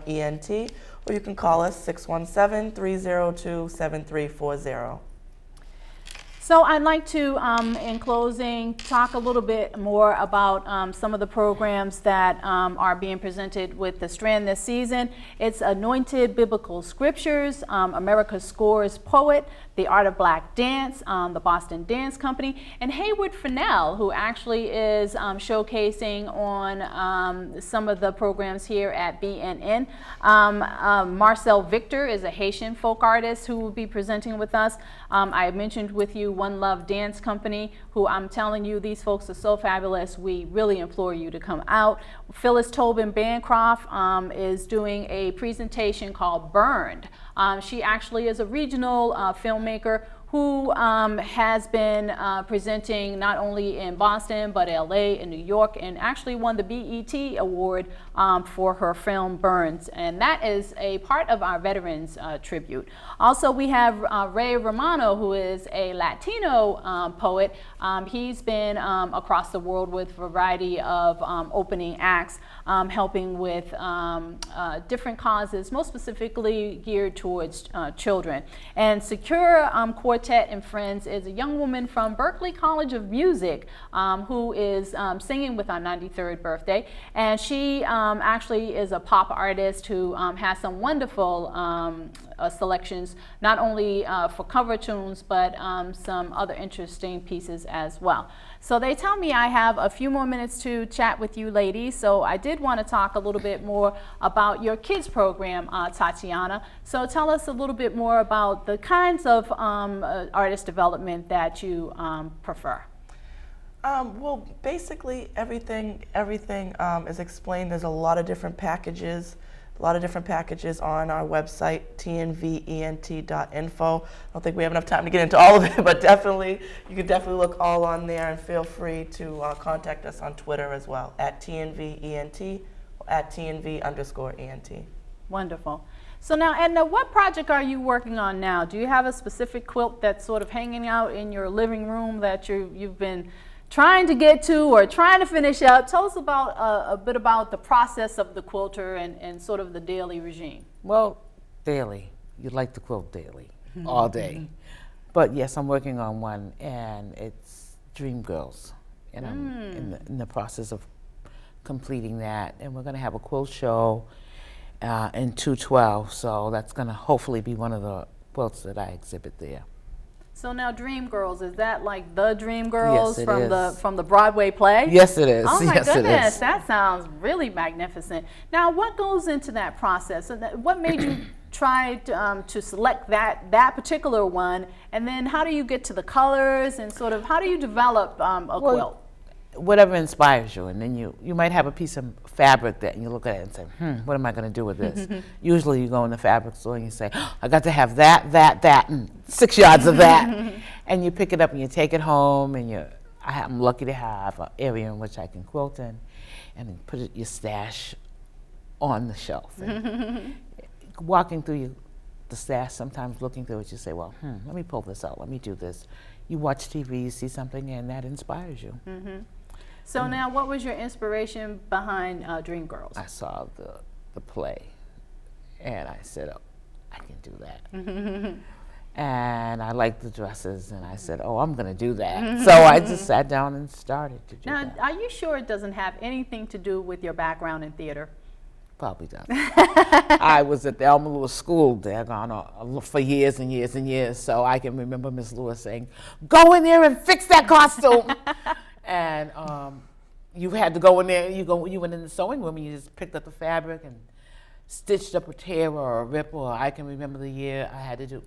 ENT, or you can call us 617-302-7340. So I'd like to, in closing, talk a little bit more about some of the programs that are being presented with the Strand this season. It's Anointed Biblical Scriptures, America Scores Poet, The Art of Black Dance, the Boston Dance Company, and Haywood Fennell, who actually is showcasing on some of the programs here at BNN. Marcel Victor is a Haitian folk artist who will be presenting with us. I mentioned with you One Love Dance Company, who I'm telling you, these folks are so fabulous. We really implore you to come out. Phyllis Tobin Bancroft is doing a presentation called Burned. She actually is a regional filmmaker who has been presenting not only in Boston, but LA and New York, and actually won the BET Award for her film Burns. And that is a part of our Veterans Tribute. Also, we have Ray Romano, who is a Latino poet. He's been across the world with a variety of opening acts, helping with different causes, most specifically geared towards children. And Secure Quartet and Friends is a young woman from Berklee College of Music who is singing with our 93rd birthday. And she actually is a pop artist who has some wonderful selections, not only for cover tunes, but some other interesting pieces as well. So they tell me I have a few more minutes to chat with you ladies, so I did want to talk a little bit more about your kids program, Tatiana. So tell us a little bit more about the kinds of artist development that you prefer. Well, basically everything is explained. There's a lot of different packages. On our website, tnvent.info. I don't think we have enough time to get into all of it, but definitely, you can definitely look all on there, and feel free to contact us on Twitter as well, at TNVENT, or at TNV_ENT. Wonderful. So now, Edna, what project are you working on now? Do you have a specific quilt that's sort of hanging out in your living room that you've been trying to get to or trying to finish up? Tell us about a bit about the process of the quilter and sort of the daily regime. Well, daily. You'd like to quilt daily, all day. But yes, I'm working on one, and it's Dream Girls. And I'm in the process of completing that. And we're going to have a quilt show in 212, so that's going to hopefully be one of the quilts that I exhibit there. So now, Dream Girls, is that like the Dream Girls Yes, from the Broadway play? Yes, it is. Oh my yes, goodness, it is. that sounds really magnificent. Now, what goes into that process? And what made you try to select that particular one? And then, how do you get to the colors, and sort of how do you develop a quilt? Whatever inspires you, and then you might have a piece of fabric that you look at it and say, what am I going to do with this? Usually you go in the fabric store and you say, I got to have that, and 6 yards of that. And you pick it up and you take it home, and I'm lucky to have an area in which I can quilt in, and then put your stash on the shelf. And walking through the stash, sometimes looking through it, you say, well, let me pull this out, let me do this. You watch TV, you see something, and that inspires you. So now, what was your inspiration behind Dream Girls? I saw the play, and I said, oh, I can do that. And I liked the dresses, and I said, oh, I'm going to do that. So I just sat down and started to do that. Now, are you sure it doesn't have anything to do with your background in theater? Probably does. I was at the Elma Lewis School there for years and years and years, so I can remember Miss Lewis saying, go in there and fix that costume. And you had to go in there, you went in the sewing room and you just picked up the fabric and stitched up a tear or a rip, or I can remember the year I had to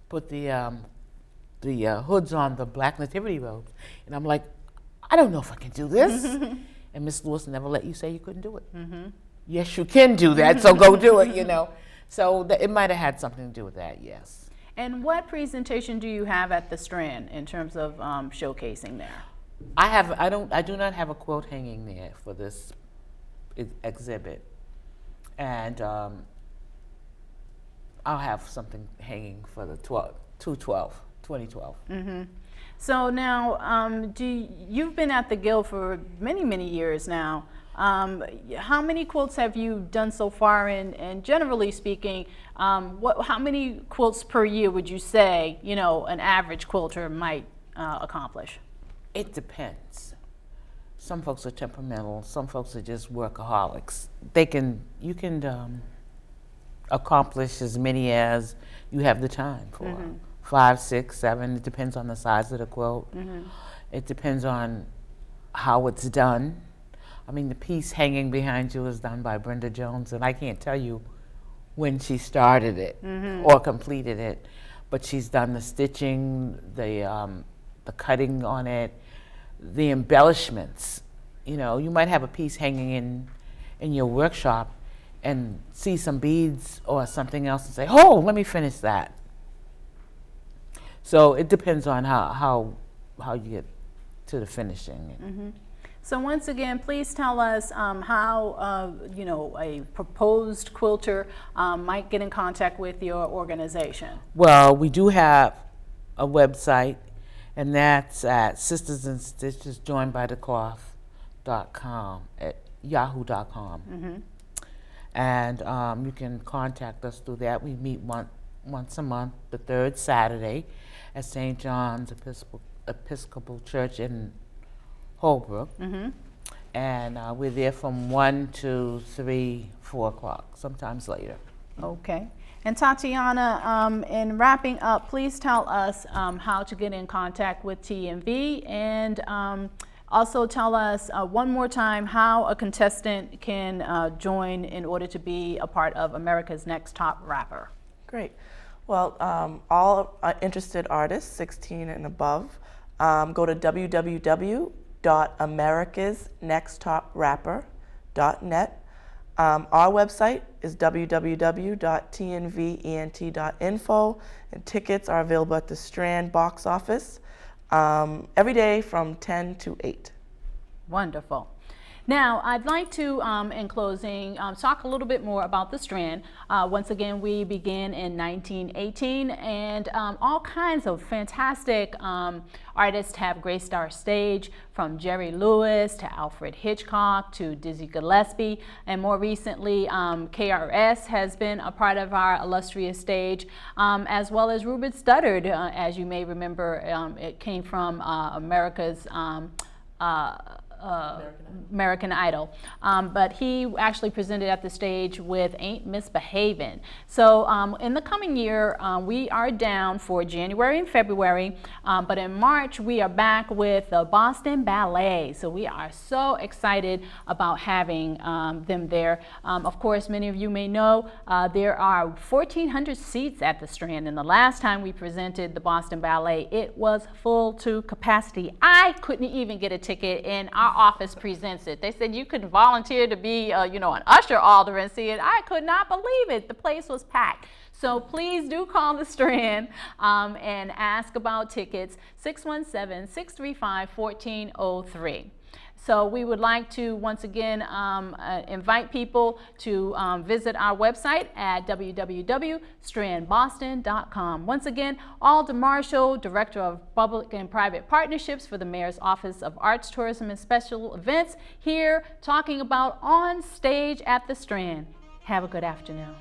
put the hoods on the black nativity robes. And I'm like, I don't know if I can do this. And Miss Lewis never let you say you couldn't do it. Yes, you can do that, so go do it, So it might have had something to do with that, yes. And what presentation do you have at the Strand in terms of showcasing there? I do not have a quilt hanging there for this exhibit, and I'll have something hanging for the 2012. So now, you've been at the Guild for many, many years now. How many quilts have you done so far? And generally speaking, how many quilts per year would you say, an average quilter might accomplish? It depends. Some folks are temperamental. Some folks are just workaholics. You can accomplish as many as you have the time for. Mm-hmm. 5, 6, 7. It depends on the size of the quilt. Mm-hmm. It depends on how it's done. I mean, the piece hanging behind you is done by Brenda Jones, and I can't tell you when she started it or completed it, but she's done the stitching, the cutting on it, the embellishments. You might have a piece hanging in your workshop and see some beads or something else and say, "Oh, let me finish that." So it depends on how you get to the finishing. Mm-hmm. So once again, please tell us how a proposed quilter might get in contact with your organization. Well, we do have a website, and that's at sistersandstitchesjoinedbythecloth.com at yahoo.com. Mm-hmm. And you can contact us through that. We meet once a month, the third Saturday, at St. John's Episcopal Church in Holbrook. Mm-hmm. And we're there from 1 to 3, 4 o'clock, sometimes later. Okay. And Tatiana, in wrapping up, please tell us how to get in contact with TNV, and also tell us one more time how a contestant can join in order to be a part of America's Next Top Rapper. Great. Well, all interested artists 16 and above, go to www.americasnexttoprapper.net. Our website is www.tnvent.info, and tickets are available at the Strand box office every day from 10 to 8. Wonderful. Now, I'd like to, in closing, talk a little bit more about the Strand. Once again, we began in 1918, and all kinds of fantastic artists have graced our stage, from Jerry Lewis to Alfred Hitchcock to Dizzy Gillespie, and more recently, KRS has been a part of our illustrious stage, as well as Reuben Studdard. As you may remember, it came from America's American Idol, but he actually presented at the stage with Ain't Misbehavin'. So in the coming year, we are down for January and February, but in March we are back with the Boston Ballet. So we are so excited about having them there. Of course, many of you may know there are 1,400 seats at the Strand, and the last time we presented the Boston Ballet, it was full to capacity. I couldn't even get a ticket, and our office presents it. They said you could volunteer to be, an usher Alder and see it. I could not believe it. The place was packed. So please do call the Strand and ask about tickets, 617-635-1403. So we would like to once again invite people to visit our website at www.strandboston.com. Once again, Alda Marshall, Director of Public and Private Partnerships for the Mayor's Office of Arts, Tourism, and Special Events, here talking about On Stage at the Strand. Have a good afternoon.